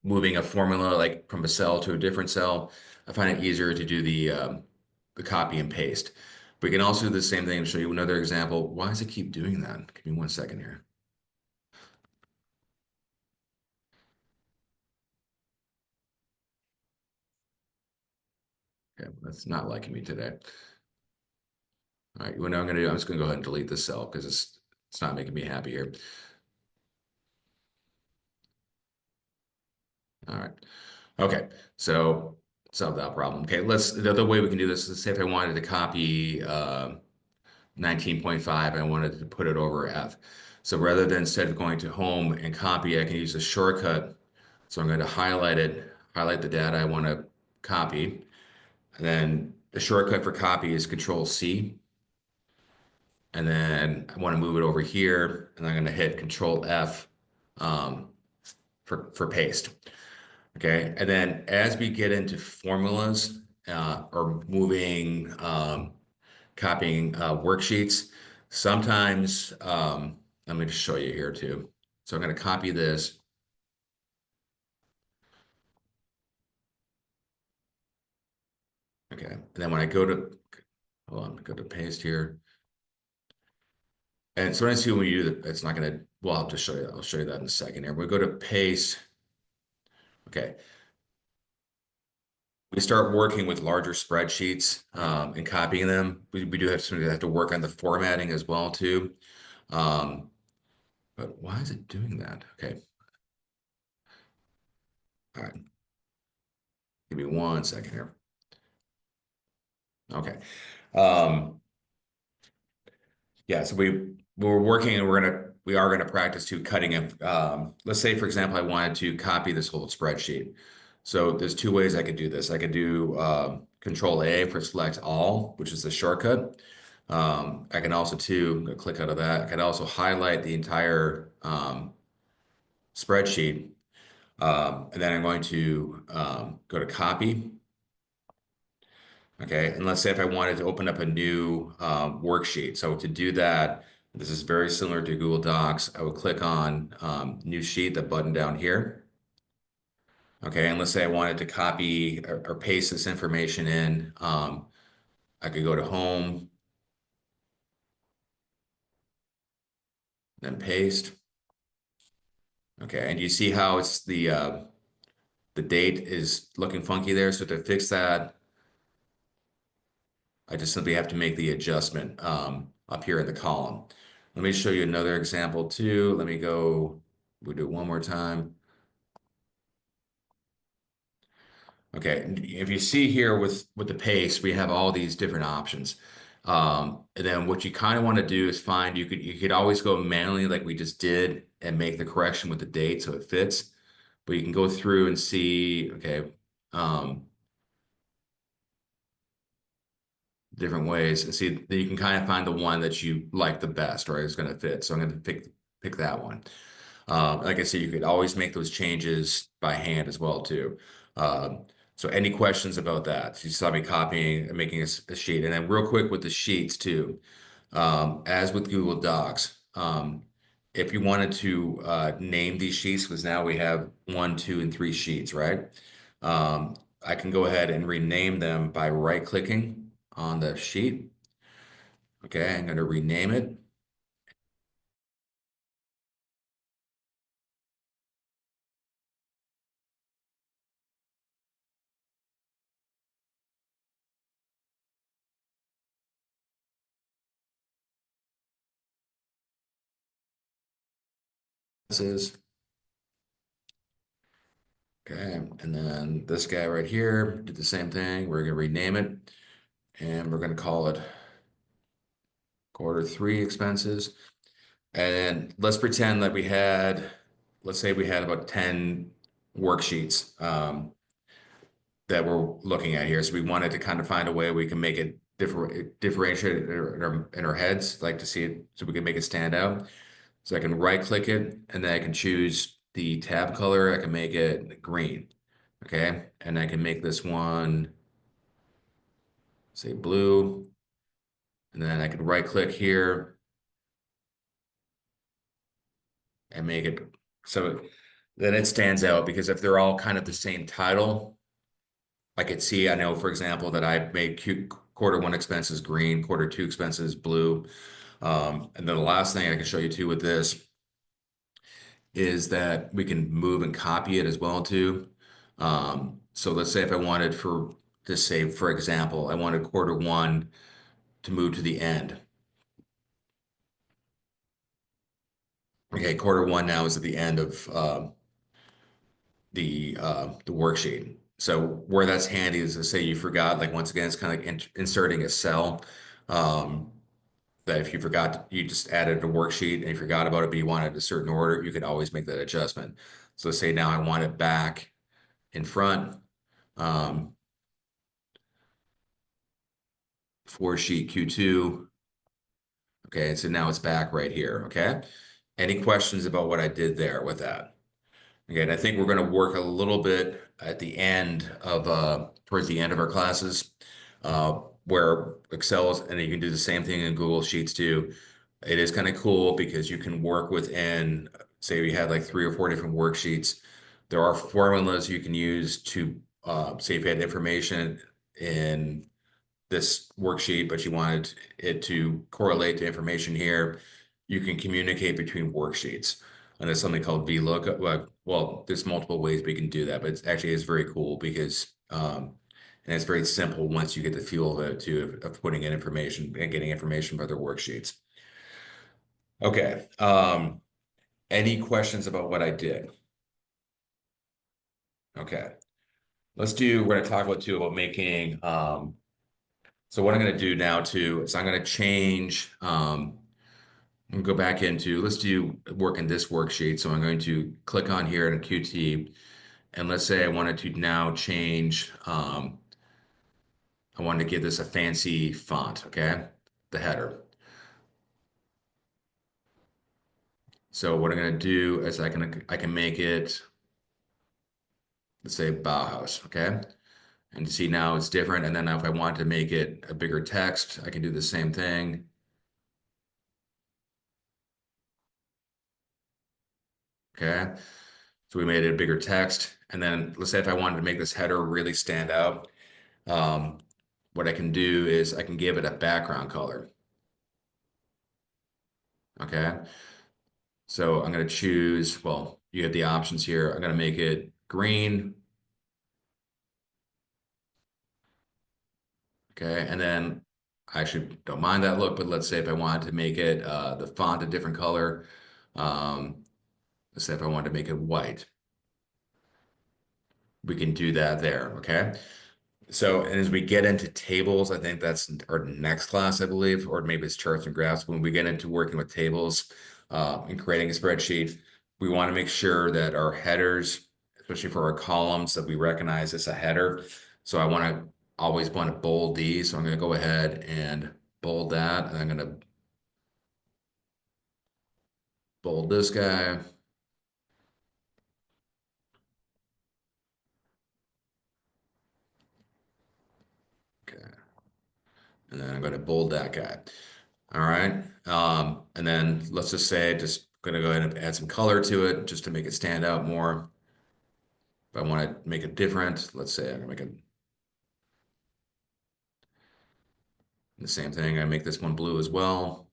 moving a formula like from a cell to a different cell, I find it easier to do the copy and paste. We can also do the same thing and show you another example. Why does it keep doing that? Give me 1 second here. Okay, that's not liking me today. All right, what I'm going to do, I'm just going to go ahead and delete this cell because it's not making me happy here. All right. Okay, so that problem. Okay, the other way we can do this is say if I wanted to copy 19.5, I wanted to put it over F. So rather than instead of going to home and copy, I can use a shortcut. So I'm going to highlight the data I want to copy. And then the shortcut for copy is Control C. And then I want to move it over here, and I'm going to hit Control F for paste. Okay, and then as we get into formulas or moving, copying worksheets, sometimes, let me just show you here too. So I'm going to copy this. Okay, and then when I go to, hold on, go to paste here. And so I see when you do that, it's not going to, well, I'll just show you, I'll show you that in a second here. We go to paste. Okay. We start working with larger spreadsheets and copying them. We do have somebody that have to work on the formatting as well too. But why is it doing that? Okay. All right. Give me 1 second here. Okay. Yeah, so we're working and we are gonna practice to cutting it. Let's say, for example, I wanted to copy this whole spreadsheet. So there's 2 ways I could do this. I could do Control A for select all, which is the shortcut. I can also click out of that. I can also highlight the entire spreadsheet. And then I'm going to go to copy. Okay, and let's say if I wanted to open up a new worksheet. So to do that, this is very similar to Google Docs. I would click on new sheet, the button down here. Okay, and let's say I wanted to copy or paste this information in. I could go to home, then paste. Okay, and you see how it's the date is looking funky there. So to fix that, I just simply have to make the adjustment up here in the column. Let me show you another example too. Let me go, we'll do it one more time. Okay, if you see here with the paste, we have all these different options. And then what you kind of want to do is find, you could always go manually like we just did and make the correction with the date so it fits. But you can go through and see, okay, different ways and see that you can kind of find the one that you like the best, right? It's going to fit. So I'm going to pick that one. Like I said, you could always make those changes by hand as well too. So any questions about that? So you saw me copying and making a sheet. And then real quick with the sheets too, as with Google Docs, if you wanted to name these sheets, because now we have 1, 2, and 3 sheets, right? I can go ahead and rename them by right-clicking on the sheet. Okay, I'm going to rename it. This is okay, and then this guy right here, do the same thing. We're going to rename it, and we're going to call it Q3 expenses. And let's pretend that let's say we had about 10 worksheets that we're looking at here. So we wanted to kind of find a way we can make it differentiate in our heads, like to see it, so we can make it stand out. So I can right click it, and then I can choose the tab color. I can make it green. Okay. And I can make this one, say blue. And then I can right click here and make it so then it stands out, because if they're all kind of the same title, I could see, I know, for example, that I made Q1 expenses green, Q2 expenses blue. And then the last thing I can show you too with this is that we can move and copy it as well too. So let's say if I wanted for example, I wanted Q1 to move to the end. Okay, Q1 now is at the end of the worksheet. So where that's handy is to say you forgot, like once again, it's kind of like inserting a cell. That if you forgot, you just added a worksheet and you forgot about it, but you wanted a certain order, you can always make that adjustment. So say now I want it back in front. For sheet Q2. Okay, so now it's back right here. Okay. Any questions about what I did there with that? Again, I think we're going to work a little bit at the end of towards the end of our classes, where Excel is, and you can do the same thing in Google Sheets too. It is kind of cool because you can work within, say we had like 3 or 4 different worksheets. There are formulas you can use to say if you had information in this worksheet, but you wanted it to correlate to information here, you can communicate between worksheets. And there's something called VLOOKUP. Well, there's multiple ways we can do that, but it actually is very cool because and it's very simple once you get the feel of it of putting in information and getting information from other worksheets. Okay. Any questions about what I did? Okay. We're going to talk about too about making so what I'm going to do now too is I'm going to change, and go back into, let's do work in this worksheet. So I'm going to click on here in QT, and let's say I wanted to now change, I wanted to give this a fancy font, okay? The header. So what I'm going to do is I can make it, let's say Bauhaus, okay? And you see now it's different. And then now if I want to make it a bigger text, I can do the same thing. Okay. So we made it a bigger text. And then let's say if I wanted to make this header really stand out, what I can do is I can give it a background color. Okay. So I'm going to choose, well, you have the options here. I'm going to make it green. Okay. And then I actually don't mind that look, but let's say if I wanted to make it the font a different color, let's say if I wanted to make it white, we can do that there. Okay. So, and as we get into tables, I think that's our next class, I believe, or maybe it's charts and graphs. When we get into working with tables and creating a spreadsheet, we want to make sure that our headers, especially for our columns, that we recognize as a header. So I always want to bold these. So I'm going to go ahead and bold that. And I'm going to bold this guy. Okay. And then I'm going to bold that guy. All right. And then let's just say, just going to go ahead and add some color to it just to make it stand out more. If I want to make it different, let's say I'm going to make it the same thing. I make this one blue as well.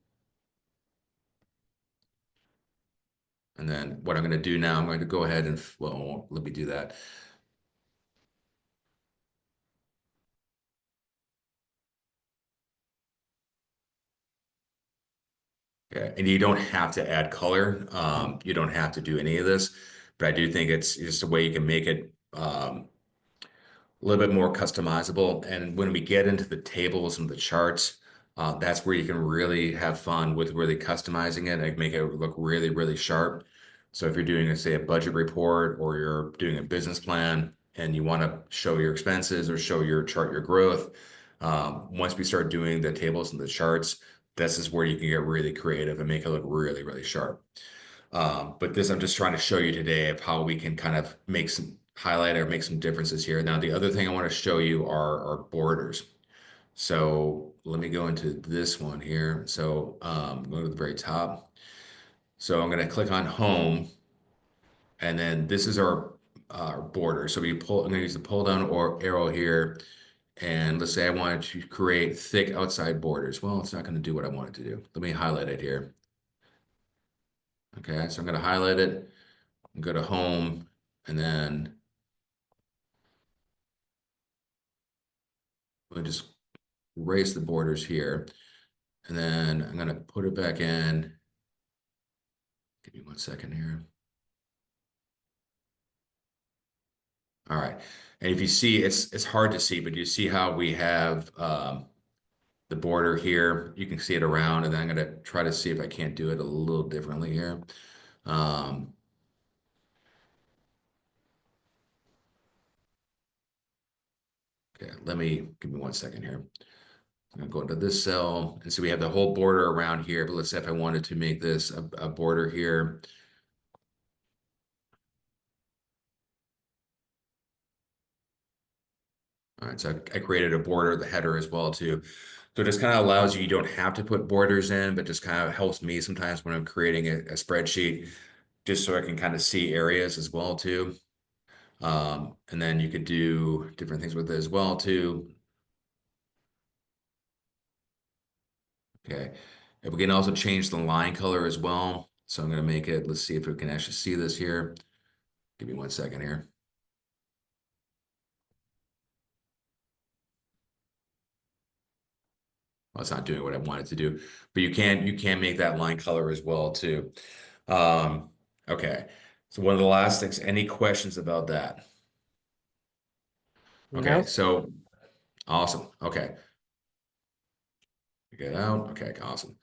And then what I'm going to do now, I'm going to go ahead and, well, let me do that. Okay. And you don't have to add color. You don't have to do any of this, but I do think it's just a way you can make it a little bit more customizable. And when we get into the tables and the charts, that's where you can really have fun with really customizing it and make it look really, really sharp. So if you're doing, say, a budget report or you're doing a business plan and you want to show your expenses or show your chart your growth, once we start doing the tables and the charts, this is where you can get really creative and make it look really, really sharp. But this, I'm just trying to show you today of how we can kind of make some highlight or make some differences here. Now, the other thing I want to show you are our borders. So let me go into this one here. So go to the very top. So I'm going to click on home, and then this is our border. So I'm going to use the pull down or arrow here. And let's say I wanted to create thick outside borders. Well, it's not going to do what I want it to do. Let me highlight it here. Okay, so I'm going to highlight it and go to home, and then we'll just erase the borders here. And then I'm going to put it back in. Give me 1 second here. All right. And if you see, it's hard to see, but you see how we have the border here. You can see it around, and then I'm going to try to see if I can't do it a little differently here. Okay, give me 1 second here. I'm going to go into this cell, and so we have the whole border around here, but let's say if I wanted to make this a border here. All right, so I created a border, the header as well too. So it just kind of allows you don't have to put borders in, but just kind of helps me sometimes when I'm creating a spreadsheet, just so I can kind of see areas as well too. And then you could do different things with it as well too. Okay, and we can also change the line color as well. So I'm going to make it, let's see if we can actually see this here. Give me 1 second here. Well, it's not doing what I wanted to do, but you can make that line color as well too. Okay, so one of the last things, any questions about that? Okay, No. so awesome. Okay. Get out. Okay, awesome.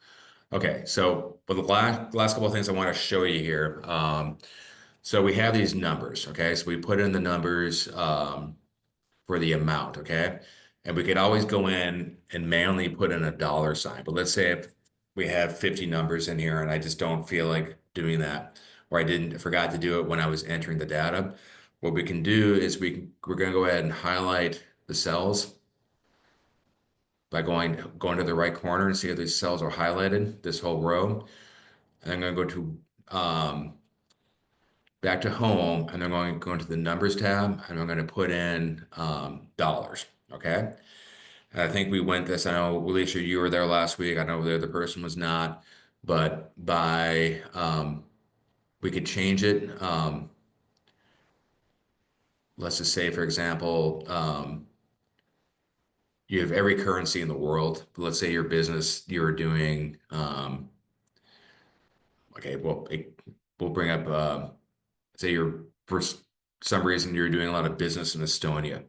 Okay, so for the last couple of things I want to show you here. So we have these numbers, okay? So we put in the numbers for the amount, okay? And we could always go in and manually put in a dollar sign. But let's say if we have 50 numbers in here and I just don't feel like doing that, or I forgot to do it when I was entering the data. What we can do is we're going to go ahead and highlight the cells by going to the right corner and see if these cells are highlighted, this whole row. And I'm going to go to back to home, and I'm going to go into the numbers tab, and I'm going to put in dollars, okay? And I think we went this, I know, Alicia, you were there last week. I know the other person was not, but we could change it. Let's just say, for example, you have every currency in the world. Let's say your business, you're doing, okay, well, we'll bring up, say for some reason you're doing a lot of business in Estonia and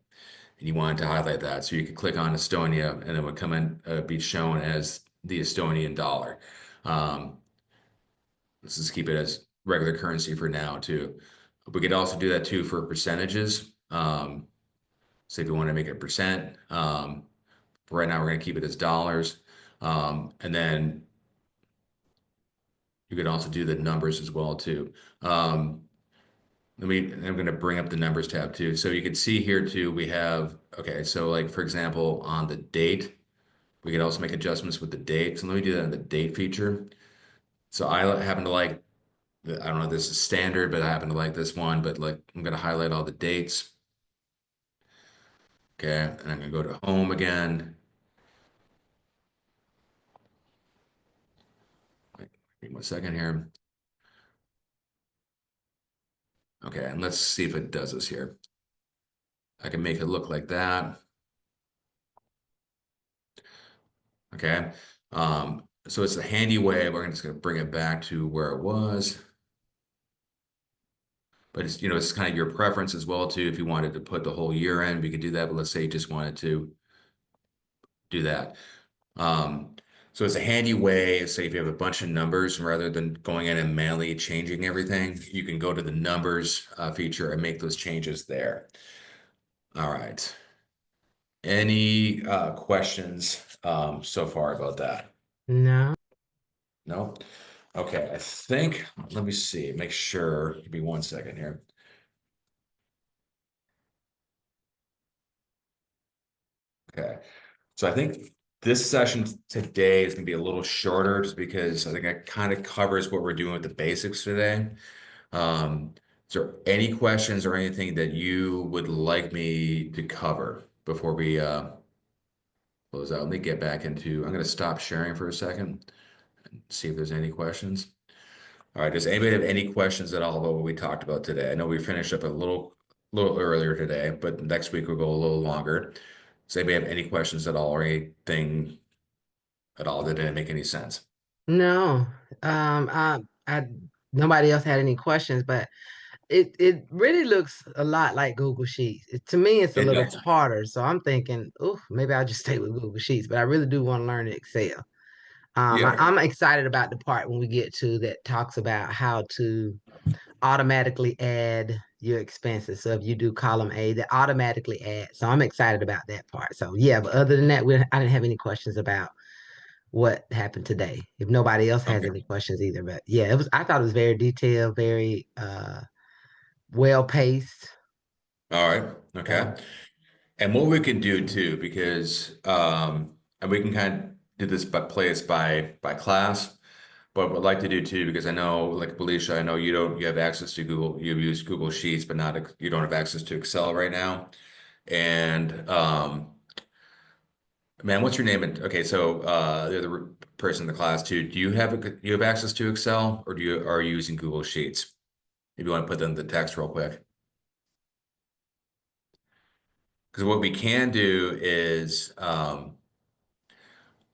you wanted to highlight that. So you could click on Estonia and it would come in, be shown as the Estonian dollar. Let's just keep it as regular currency for now too. We could also do that too for percentages. So if you want to make it percent, right now we're going to keep it as dollars. And then you could also do the numbers as well too. I'm going to bring up the numbers tab too. So you can see here too, we have, okay, so like for example, on the date, we could also make adjustments with the date. So let me do that in the date feature. So I happen to like, I don't know if this is standard, but I happen to like this one, but like I'm going to highlight all the dates. Okay, and I'm going to go to home again. Give me 1 second here. Okay, and let's see if it does this here. I can make it look like that. Okay, so it's a handy way. We're just going to bring it back to where it was. But it's, it's kind of your preference as well too. If you wanted to put the whole year in, we could do that. But let's say you just wanted to do that. So it's a handy way. Say if you have a bunch of numbers, rather than going in and manually changing everything, you can go to the numbers feature and make those changes there. All right. Any questions so far about that? No. No? Okay, I think, let me see, make sure, give me 1 second here. Okay, so I think this session today is going to be a little shorter just because I think it kind of covers what we're doing with the basics today. Is there any questions or anything that you would like me to cover before we close out? Let me get back into, I'm going to stop sharing for a second and see if there's any questions. All right, does anybody have any questions at all about what we talked about today? I know we finished up a little earlier today, but next week we'll go a little longer. Does anybody have any questions at all or anything at all that didn't make any sense? No. I nobody else had any questions, but it really looks a lot like Google Sheets. To me, it's a It little does. harder. So I'm thinking, oh, maybe I'll just stay with Google Sheets. But I really do want to learn Excel. Yeah. I'm excited about the part when we get to that talks about how to automatically add your expenses. So if you do column A, that automatically adds. So I'm excited about that part. So yeah, but other than that, I didn't have any questions about what happened today. If nobody else has Okay. any questions either, but yeah, I thought it was very detailed, very well paced. All right. So Okay. And what we can do too, because and we can kind of do this by place by class, but what I'd like to do too, because I know, like Felicia, I know you have access to Google, you use Google Sheets, but you don't have access to Excel right now. And man, what's your name? Okay, so the other person in the class too. Do you have access to Excel, or are you using Google Sheets? If you want to put them in the text real quick. Because what we can do is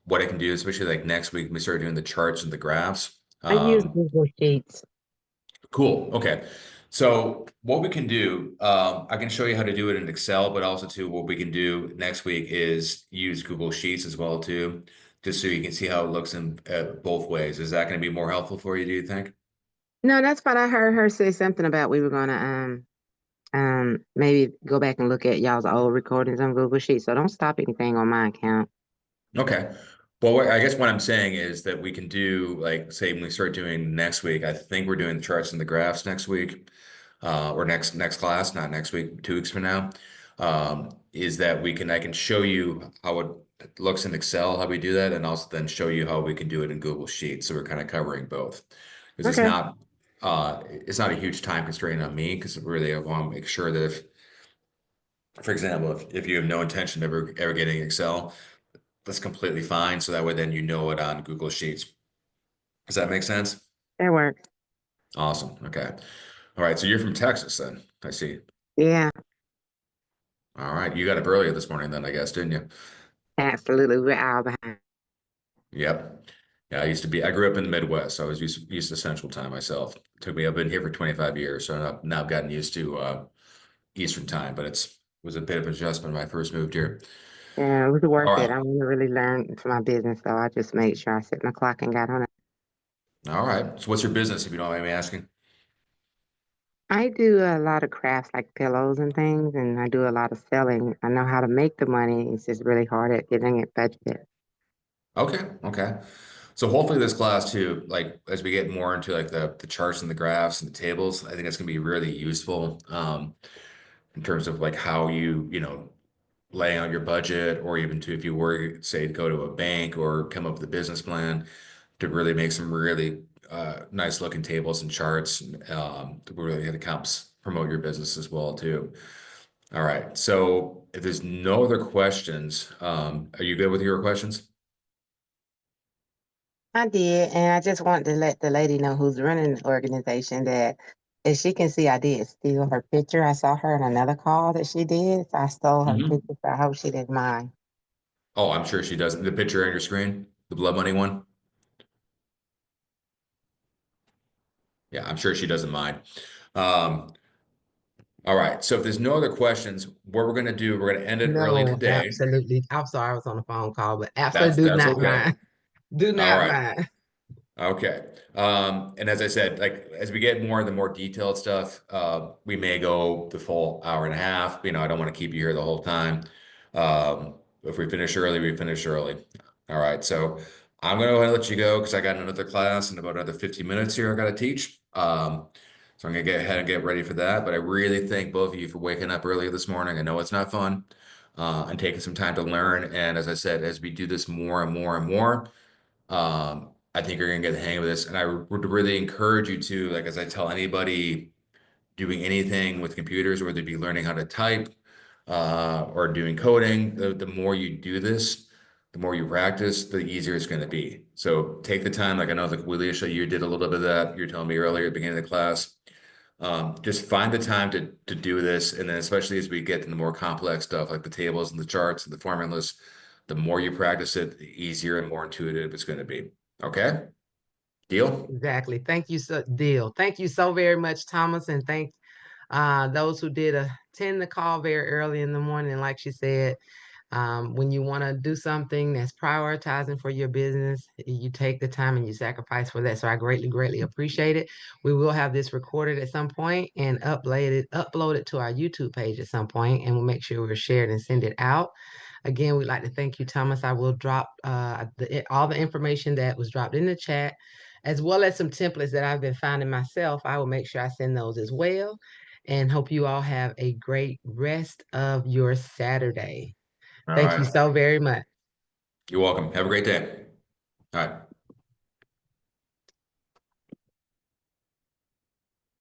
what I can do, especially like next week, we start doing the charts and the graphs. I use Google Sheets. Cool. Okay. So what we can do, I can show you how to do it in Excel, but also too, what we can do next week is use Google Sheets as well too, just so you can see how it looks in both ways. Is that going to be more helpful for you, do you think? No, that's fine. I heard her say something about we were gonna maybe go back and look at y'all's old recordings on Google Sheets. So don't stop anything on my account. Okay. Well, I guess what I'm saying is that we can do, like, say when we start doing next week, I think we're doing the charts and the graphs next week, or next class, not next week, 2 weeks from now. Is that I can show you how it looks in Excel, how we do that, and also then show you how we can do it in Google Sheets. So we're kind of covering both. Because Okay. it's not a huge time constraint on me, because really I want to make sure that for example, if you have no intention of ever getting Excel, that's completely fine. So that way, then you know it on Google Sheets. Does that make sense? That works. Awesome. Okay. All right. So you're from Texas then, I see. Yeah, All right. You got up earlier this morning then, I guess, didn't you? absolutely. We're all behind. Yep. Yeah, I grew up in the Midwest, so I was used to Central Time myself. I've been here for 25 years, so I've gotten used to Eastern Time, but was a bit of an adjustment when I first moved here. Yeah, it was All worth it. right. I want to really learn for my business, so I just made sure I set my clock and got on it. All right. So what's your business, if you don't mind me asking? I do a lot of crafts like pillows and things, and I do a lot of selling. I know how to make the money. It's just really hard at getting it budgeted. Okay, okay. So hopefully this class too, like as we get more into like the charts and the graphs and the tables, I think it's gonna be really useful in terms of like how you lay out your budget, or even to if you were say to go to a bank or come up with a business plan to really make some really nice looking tables and charts to really helps promote your business as well too. All right. So if there's no other questions, are you good with your questions? I did, and I just wanted to let the lady know who's running the organization that if she can see I did steal her picture. I saw her in another call that she did, so I stole her Mhm. picture, so I hope she didn't mind. Oh, I'm sure she does. The picture on your screen, the blood money one. Yeah, I'm sure she doesn't mind. Um, all right. So if there's no other questions, what we're going to do, we're going to end it early no, today. absolutely. I'm sorry I was on a phone call, but That's absolutely do that's not okay. mind. Do All not right. mind. Okay. And as I said, like as we get more of the more detailed stuff, we may go the full hour and a half. I don't want to keep you here the whole time. If we finish early, we finish early. All right. So I'm gonna go ahead and let you go because I got another class in about another 15 minutes here I gotta teach. So I'm gonna get ahead and get ready for that. But I really thank both of you for waking up early this morning. I know it's not fun, and taking some time to learn. And as I said, as we do this more and more and more, I think you're gonna get the hang of this, and I would really encourage you to, like, as I tell anybody doing anything with computers, whether it be learning how to type or doing coding, the more you do this, the more you practice, the easier it's going to be. So take the time, like I know that Willisha, you did a little bit of that. You were telling me earlier at the beginning of the class. Just find the time to do this, and then especially as we get into the more complex stuff like the tables and the charts and the formulas, the more you practice it, the easier and more intuitive it's going to be. Okay? Deal? Exactly. Thank you so very much, Thomas, and Those who did attend the call very early in the morning, like she said, when you want to do something that's prioritizing for your business, you take the time and you sacrifice for that. So I greatly, greatly appreciate it. We will have this recorded at some point and upload it to our YouTube page at some point, and we'll make sure we're shared and send it out. Again, we'd like to thank you, Thomas. I will drop all the information that was dropped in the chat, as well as some templates that I've been finding myself. I will make sure I send those as well. And hope you all have a great rest of your Saturday. All Thank you right. so very much. You're welcome. Have a great day. All right.